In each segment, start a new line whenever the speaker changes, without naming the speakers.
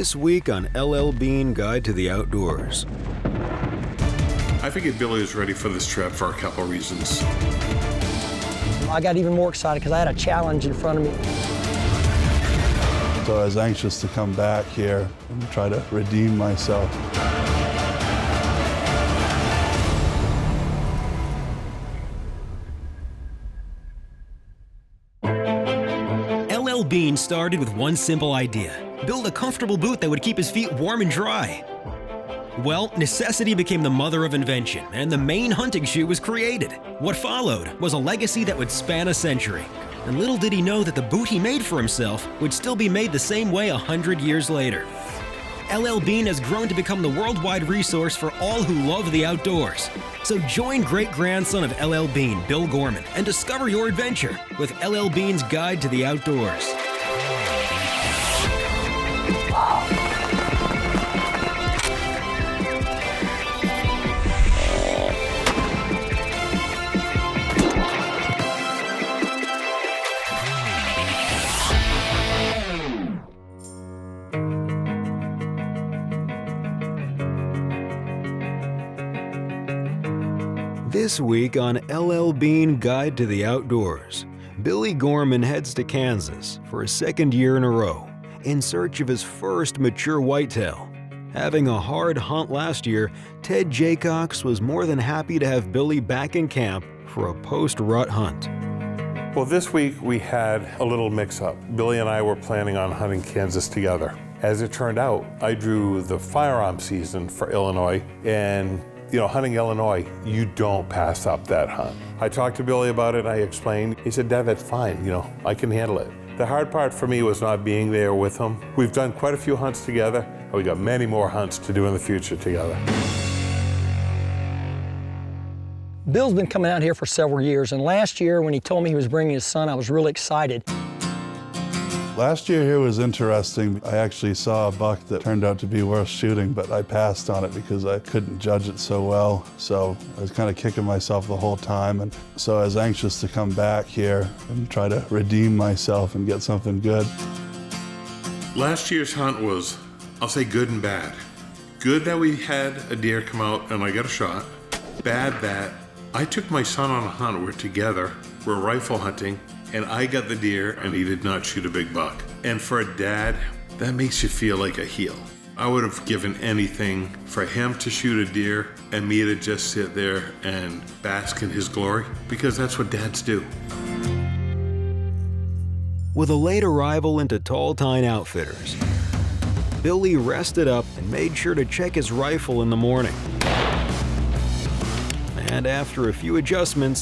This week on LL Bean Guide to the Outdoors.
I figured Billy was ready for this trip for a couple reasons.
I got even more excited because I had a challenge in front of me.
So I was anxious to come back here and try to redeem myself.
LL Bean started with one simple idea: build a comfortable boot that would keep his feet warm and dry. Well, necessity became the mother of invention, and the Maine hunting shoe was created. What followed was a legacy that would span a century. And little did he know that the boot he made for himself would still be made the same way 100 years later. LL Bean has grown to become the worldwide resource for all who love the outdoors. So join great-grandson of LL Bean, Bill Gorman, and discover your adventure with LL Bean's Guide to the Outdoors.
This week on LL Bean Guide to the Outdoors, Billy Gorman heads to Kansas for a second year in a row in search of his first mature whitetail. Having a hard hunt last year, Ted Jaycox was more than happy to have Billy back in camp for a post-rut hunt.
Well, this week we had a little mix-up. Billy and I were planning on hunting Kansas together. As it turned out, I drew the firearm season for Illinois, and hunting Illinois, you don't pass up that hunt. I talked to Billy about it, I explained. He said, Dad, that's fine, I can handle it. The hard part for me was not being there with him. We've done quite a few hunts together, and we got many more hunts to do in the future together.
Bill's been coming out here for several years, and last year when he told me he was bringing his son, I was really excited.
Last year here was interesting. I actually saw a buck that turned out to be worth shooting, but I passed on it because I couldn't judge it so well. So I was kind of kicking myself the whole time. And so I was anxious to come back here and try to redeem myself and get something good.
Last year's hunt was, I'll say, good and bad. Good that we had a deer come out and I got a shot. Bad that I took my son on a hunt. We're together, we're rifle hunting, and I got the deer and he did not shoot a big buck. And for a dad, that makes you feel like a heel. I would have given anything for him to shoot a deer and me to just sit there and bask in his glory, because that's what dads do.
With a late arrival into Tall Tine Outfitters, Billy rested up and made sure to check his rifle in the morning. And after a few adjustments,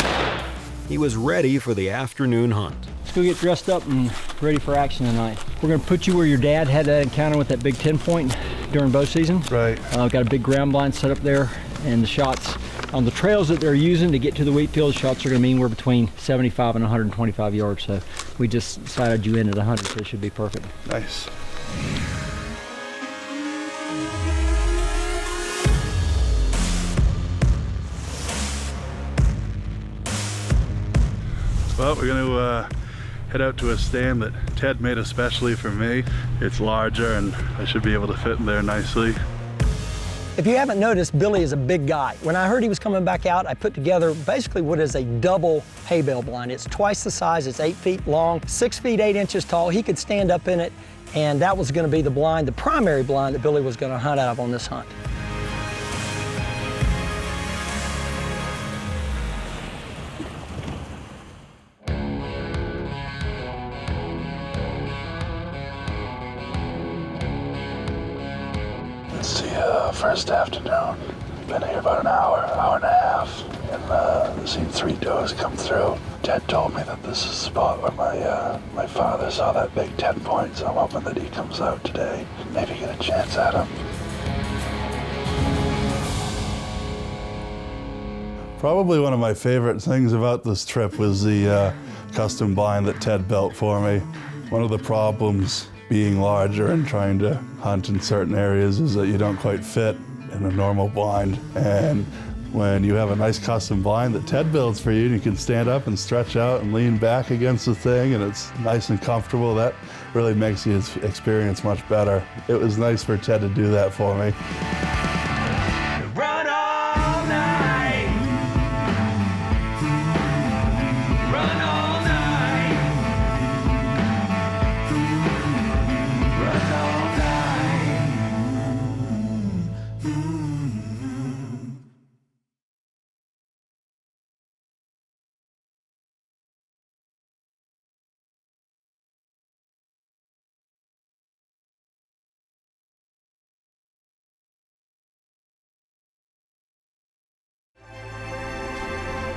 he was ready for the afternoon hunt.
Let's go get dressed up and ready for action tonight. We're gonna put you where your dad had that encounter with that big 10-point during bow season.
Right.
Got a big ground blind set up there, and the shots on the trails that they're using to get to the wheat field, shots are gonna mean we're between 75 and 125 yards. So we just sighted you in at 100, so it should be perfect.
Nice. Well, we're going to head out to a stand that Ted made especially for me. It's larger and I should be able to fit in there nicely.
If you haven't noticed, Billy is a big guy. When I heard he was coming back out, I put together basically what is a double hay bale blind. It's twice the size, it's 8 feet long, 6 feet 8 inches tall. He could stand up in it, and that was going to be the blind, the primary blind that Billy was going to hunt out of on this hunt.
First afternoon, been here about an hour and a half, and seen 3 does come through. Ted told me that this is the spot where my father saw that big 10-point, so I'm hoping that he comes out today, maybe get a chance at him.
Probably one of my favorite things about this trip was the custom blind that Ted built for me. One of the problems being larger and trying to hunt in certain areas is that you don't quite fit in a normal blind. And when you have a nice custom blind that Ted builds for you, and you can stand up and stretch out and lean back against the thing, and it's nice and comfortable. That really makes the experience much better. It was nice for Ted to do that for me.
Run all night. Run all night. Run all night.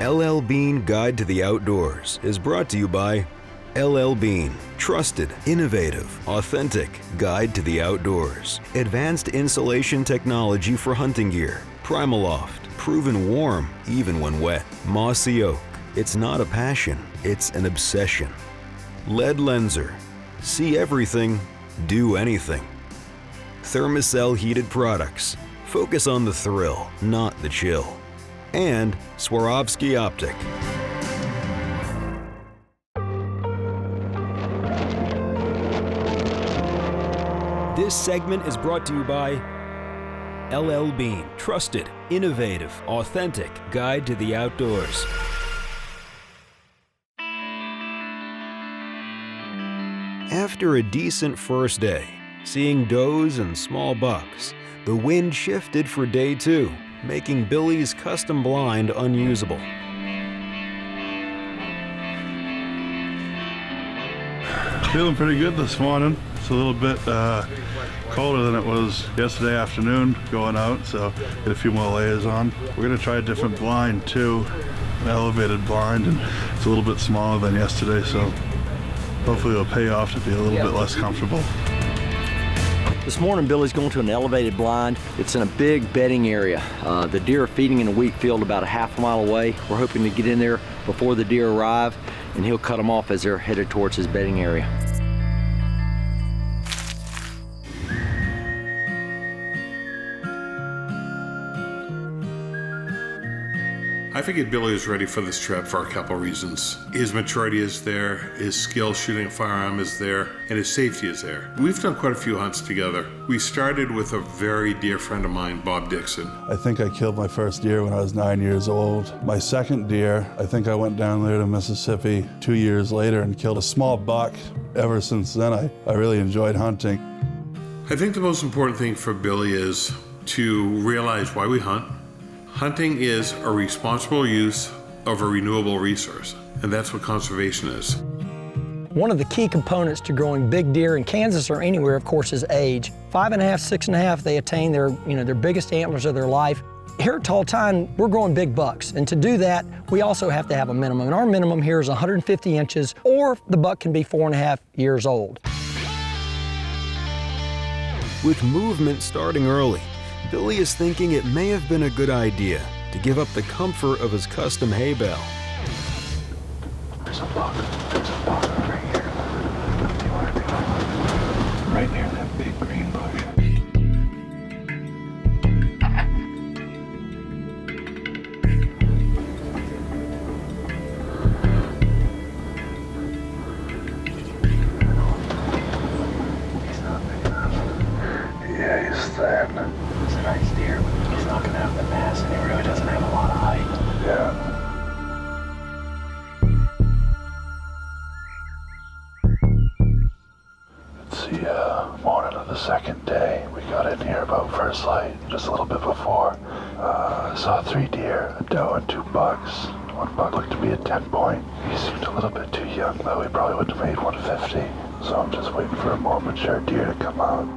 LL Bean Guide to the Outdoors is brought to you by LL Bean, trusted, innovative, authentic guide to the outdoors. Advanced insulation technology for hunting gear. Primaloft, proven warm even when wet. Mossy Oak, it's not a passion, it's an obsession. Lead Lenser, see everything, do anything. Thermacell heated products, focus on the thrill, not the chill. And Swarovski Optic. This segment is brought to you by LL Bean, trusted, innovative, authentic guide to the outdoors. After a decent first day, seeing does and small bucks, the wind shifted for day two, making Billy's custom blind unusable.
Feeling pretty good this morning. It's a little bit colder than it was yesterday afternoon going out, so get a few more layers on. We're gonna try a different blind too, an elevated blind, and it's a little bit smaller than yesterday, so hopefully it'll pay off to be a little bit less comfortable.
This morning, Billy's going to an elevated blind. It's in a big bedding area. The deer are feeding in a wheat field about a half a mile away. We're hoping to get in there before the deer arrive, and he'll cut them off as they're headed towards his bedding area.
I figured Billy was ready for this trip for a couple reasons. His maturity is there, his skill shooting a firearm is there, and his safety is there. We've done quite a few hunts together. We started with a very dear friend of mine, Bob Dixon.
I think I killed my first deer when I was 9 years old. My second deer, I think I went down there to Mississippi 2 years later and killed a small buck. Ever since then, I really enjoyed hunting.
I think the most important thing for Billy is to realize why we hunt. Hunting is a responsible use of a renewable resource, and that's what conservation is.
One of the key components to growing big deer in Kansas or anywhere, of course, is age. 5.5, 6.5, they attain their biggest antlers of their life. Here at Tall Tine, we're growing big bucks, and to do that, we also have to have a minimum, and our minimum here is 150 inches, or the buck can be 4.5 years old.
With movement starting early, Billy is thinking it may have been a good idea to give up the comfort of his custom hay bale.
There's a buck right here. Do you want to be right near that big green bush? He's not big enough. Yeah, he's thin. He's a nice deer, but he's not going to have the mass, and he really doesn't have a lot of height. Yeah. It's the morning of the second day. We got in here about first light, just a little bit before. Saw 3 deer, a doe and 2 bucks. One buck looked to be a 10-point. He seemed a little bit too young, though. He probably wouldn't have made 150. So I'm just waiting for a more mature deer to come out.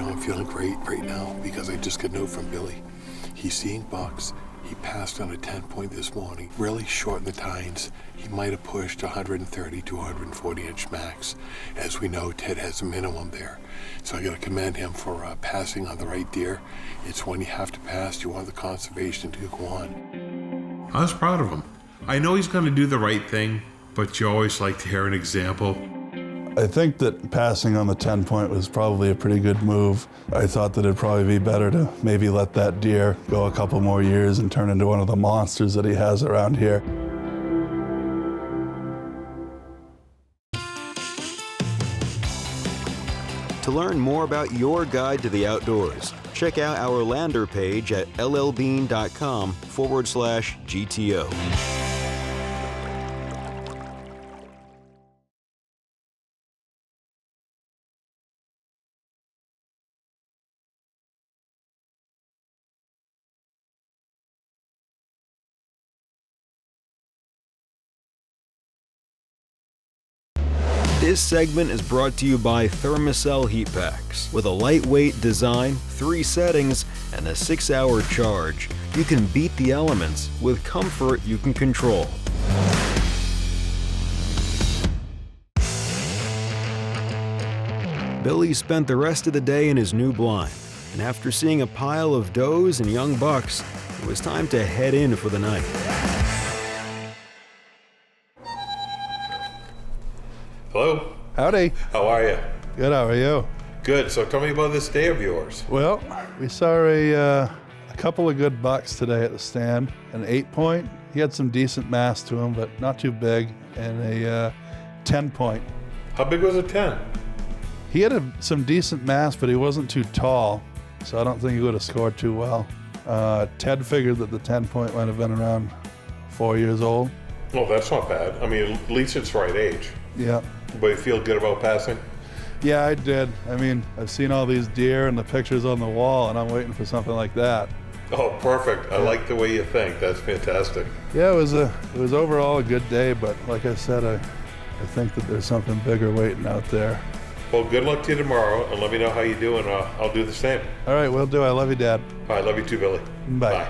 I'm feeling great right now because I just got a note from Billy. He's seeing bucks. He passed on a 10-point this morning. Really short in the tines. He might have pushed 130 to 140 inch max. As we know, Ted has a minimum there. So I got to commend him for passing on the right deer. It's when you have to pass, you want the conservation to go on.
I was proud of him. I know he's going to do the right thing, but you always like to hear an example.
I think that passing on the 10-point was probably a pretty good move. I thought that it'd probably be better to maybe let that deer go a couple more years and turn into one of the monsters that he has around here.
To learn more about your guide to the outdoors, check out our lander page at llbean.com/GTO. This segment is brought to you by Thermacell Heat Packs. With a lightweight design, 3 settings, and a 6-hour charge, you can beat the elements with comfort you can control. Billy spent the rest of the day in his new blind, and after seeing a pile of does and young bucks, it was time to head in for the night.
Hello.
Howdy.
How are you?
Good, how are you?
Good. So tell me about this day of yours.
Well, we saw a couple of good bucks today at the stand. An 8-point, he had some decent mass to him, but not too big, and a 10-point.
How big was a 10?
He had some decent mass, but he wasn't too tall, so I don't think he would have scored too well. Ted figured that the 10-point might have been around 4 years old.
Oh, that's not bad. I mean, at least it's right age.
Yeah.
But you feel good about passing?
Yeah, I did. I mean, I've seen all these deer and the pictures on the wall, and I'm waiting for something like that.
Oh, perfect. I like the way you think. That's fantastic.
Yeah, it was overall a good day, but like I said, I think that there's something bigger waiting out there.
Well, good luck to you tomorrow, and let me know how you do, and I'll do the same.
All right, will do. I love you, Dad.
I love you too, Billy.
Bye.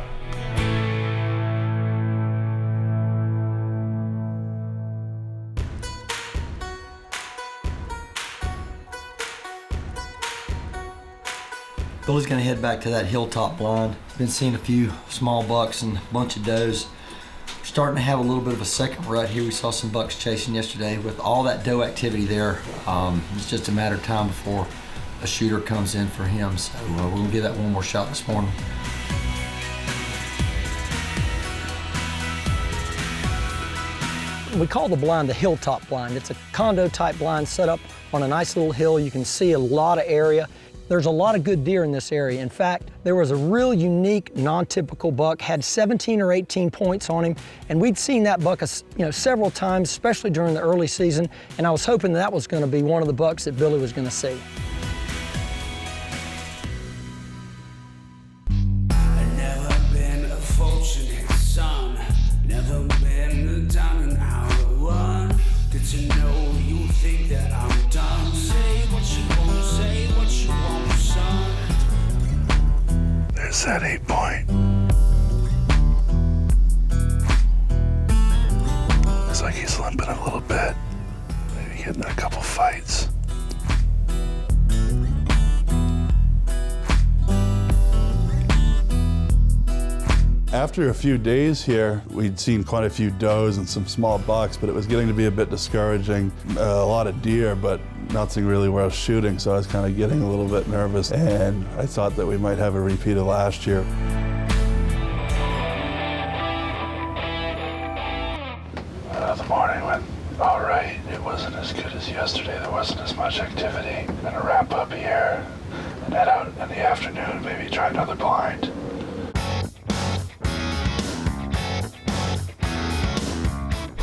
Billy's gonna head back to that hilltop blind. Been seeing a few small bucks and a bunch of does. We're starting to have a little bit of a second rut here. We saw some bucks chasing yesterday. With all that doe activity there, it's just a matter of time before a shooter comes in for him. So we're gonna give that one more shot this morning. We call the blind the hilltop blind. It's a condo type blind set up on a nice little hill. You can see a lot of area. There's a lot of good deer in this area. In fact, there was a real unique, non-typical buck, had 17 or 18 points on him, and we'd seen that buck several times, especially during the early season, and I was hoping that was gonna be one of the bucks that Billy was gonna see.
I've never been a fortunate son, never been down and out of one. Good to know you think that I'm done. Say what you want, say what you want, son.
There's that 8-point. Looks like he's limping a little bit. Maybe getting a couple fights.
After a few days here, we'd seen quite a few does and some small bucks, but it was getting to be a bit discouraging. A lot of deer, but nothing really worth shooting, so I was kind of getting a little bit nervous, and I thought that we might have a repeat of last year.
The morning went all right. It wasn't as good as yesterday. There wasn't as much activity. I'm gonna wrap up here and head out in the afternoon, maybe try another blind.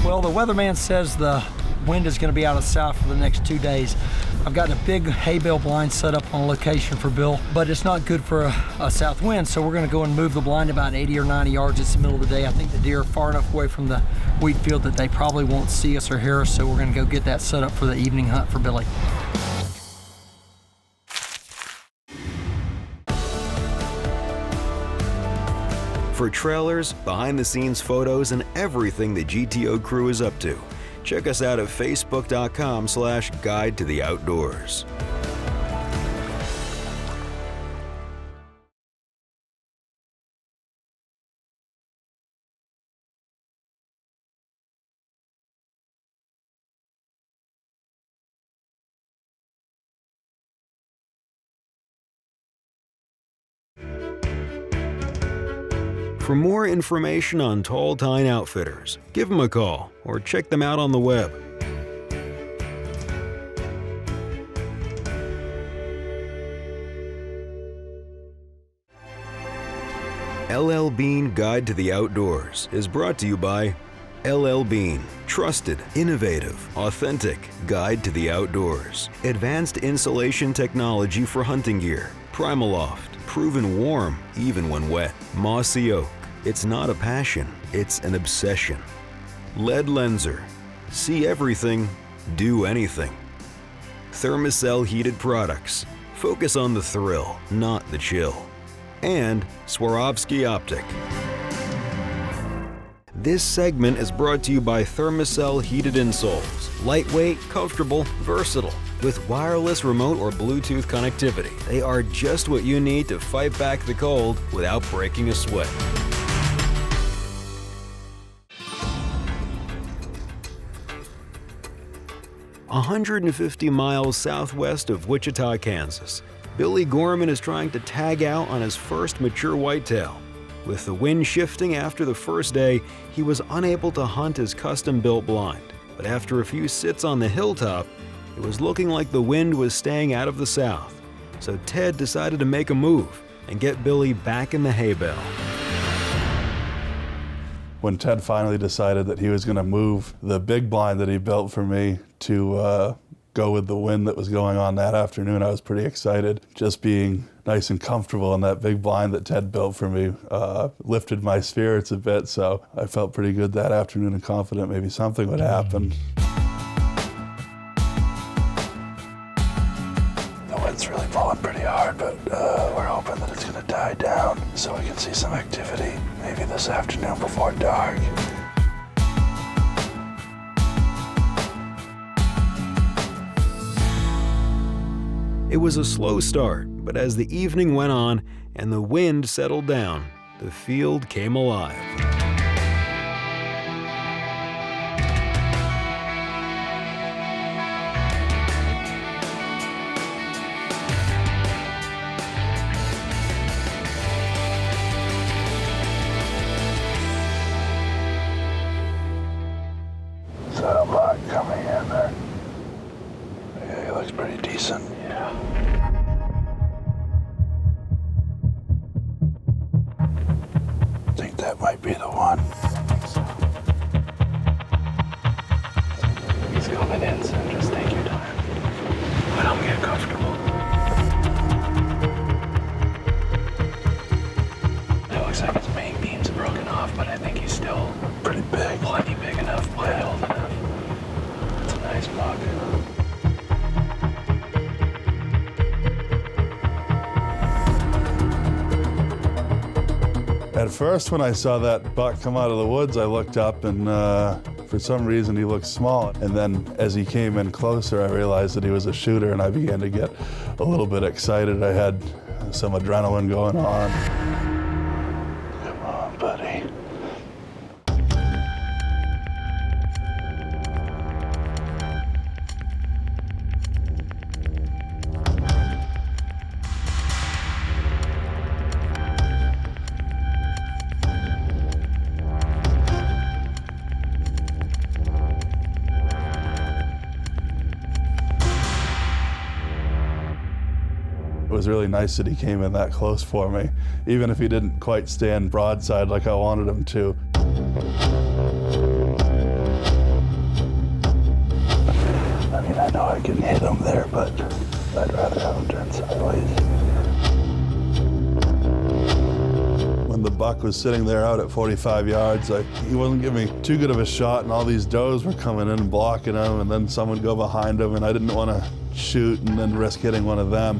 Well, the weatherman says the wind is going to be out of the south for the next 2 days. I've got a big hay bale blind set up on location for Bill, but it's not good for a south wind, so we're going to go and move the blind about 80 or 90 yards. It's the middle of the day. I think the deer are far enough away from the wheat field that they probably won't see us or hear us, so we're going to go get that set up for the evening hunt for Billy.
For trailers, behind-the-scenes photos, and everything the GTO crew is up to, check us out at facebook.com/guide to the outdoors. For more information on Tall Tine Outfitters, give them a call or check them out on the web. LL Bean Guide to the Outdoors is brought to you by LL Bean, trusted, innovative, authentic guide to the outdoors. Advanced insulation technology for hunting gear. Primaloft, proven warm even when wet. Mossy Oak, it's not a passion, it's an obsession. Lead Lenser, see everything, do anything. Thermacell Heated Products, focus on the thrill, not the chill. And Swarovski Optic. This segment is brought to you by Thermacell Heated Insoles. Lightweight, comfortable, versatile. With wireless remote or Bluetooth connectivity, they are just what you need to fight back the cold without breaking a sweat. "150 miles southwest of Wichita, Kansas, Billy Gorman is trying to tag out on his first mature whitetail. With the wind shifting after the first day, he was unable to hunt his custom-built blind. But after a few sits on the hilltop, it was looking like the wind was staying out of the south. So Ted decided to make a move and get Billy back in the hay bale.
When Ted finally decided that he was going to move the big blind that he built for me to go with the wind that was going on that afternoon, I was pretty excited. Just being nice and comfortable in that big blind that Ted built for me lifted my spirits a bit, so I felt pretty good that afternoon and confident maybe something would happen.
The wind's really blowing pretty hard, but we're hoping that it's going to die down so we can see some activity maybe this afternoon before dark.
It was a slow start, but as the evening went on and the wind settled down, the field came alive.
So buck coming in there. Yeah, he looks pretty decent. Yeah. I think that might be the one.
He's coming in, so just take your time. Let him get comfortable. It looks like his main beam's broken off, but I think he's still
Pretty big.
plenty big enough, plenty old enough. It's a nice buck.
At first, when I saw that buck come out of the woods, I looked up and for some reason he looked small. And then as he came in closer, I realized that he was a shooter and I began to get a little bit excited. I had some adrenaline going on.
Come on, buddy.
It was really nice that he came in that close for me, even if he didn't quite stand broadside like I wanted him to.
I mean, I know I can hit him there, but I'd rather have him turn sideways.
When the buck was sitting there out at 45 yards, he wasn't giving me too good of a shot, and all these does were coming in and blocking him, and then someone would go behind him, and I didn't want to shoot and then risk hitting one of them.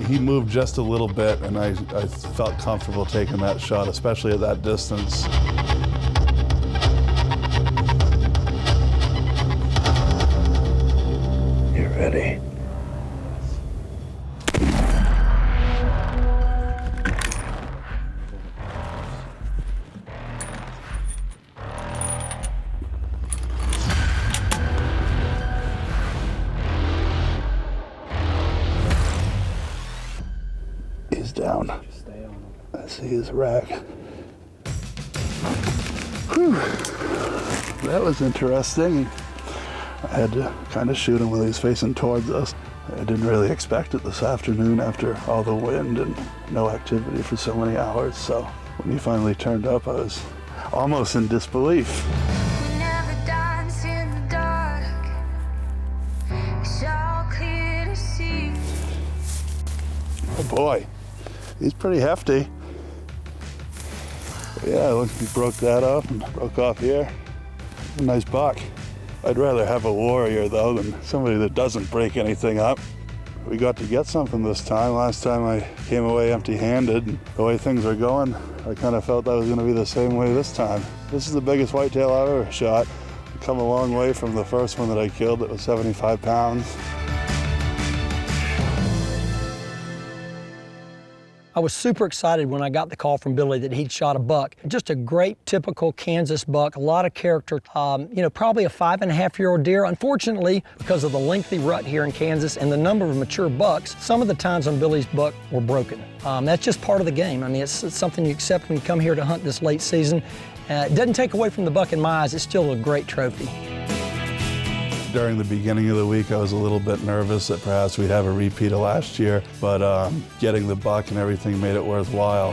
He moved just a little bit, and I felt comfortable taking that shot, especially at that distance.
You ready?
down. I see his rack. Whew. That was interesting. I had to kind of shoot him when he was facing towards us. I didn't really expect it this afternoon after all the wind and no activity for so many hours. So when he finally turned up, I was almost in disbelief.
We never dance in the dark. It's all clear to see.
Oh boy, he's pretty hefty. Yeah, look, he broke that up and broke off here. A nice buck. I'd rather have a warrior though than somebody that doesn't break anything up. We got to get something this time. Last time I came away empty-handed, and the way things are going, I kind of felt that was going to be the same way this time. This is the biggest whitetail I've ever shot. I've come a long way from the first one that I killed. It was 75 pounds.
I was super excited when I got the call from Billy that he'd shot a buck. Just a great typical Kansas buck, a lot of character. You know, probably a 5.5-year-old deer. Unfortunately, because of the lengthy rut here in Kansas and the number of mature bucks, some of the tines on Billy's buck were broken. That's just part of the game. I mean, it's something you accept when you come here to hunt this late season. It doesn't take away from the buck in my eyes. It's still a great trophy.
During the beginning of the week, I was a little bit nervous that perhaps we'd have a repeat of last year, but getting the buck and everything made it worthwhile.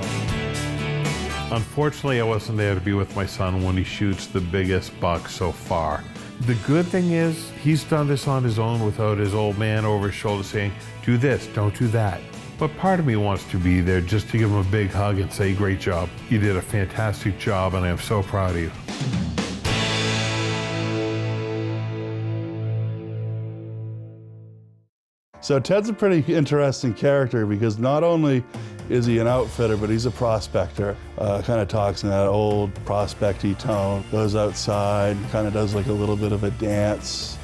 Unfortunately, I wasn't there to be with my son when he shoots the biggest buck so far. The good thing is, he's done this on his own without his old man over his shoulder saying, do this, don't do that. But part of me wants to be there just to give him a big hug and say, great job. You did a fantastic job, and I am so proud of you.
So Ted's a pretty interesting character because not only is he an outfitter, but he's a prospector. Kind of talks in that old prospect-y tone, goes outside, kind of does like a little bit of a dance.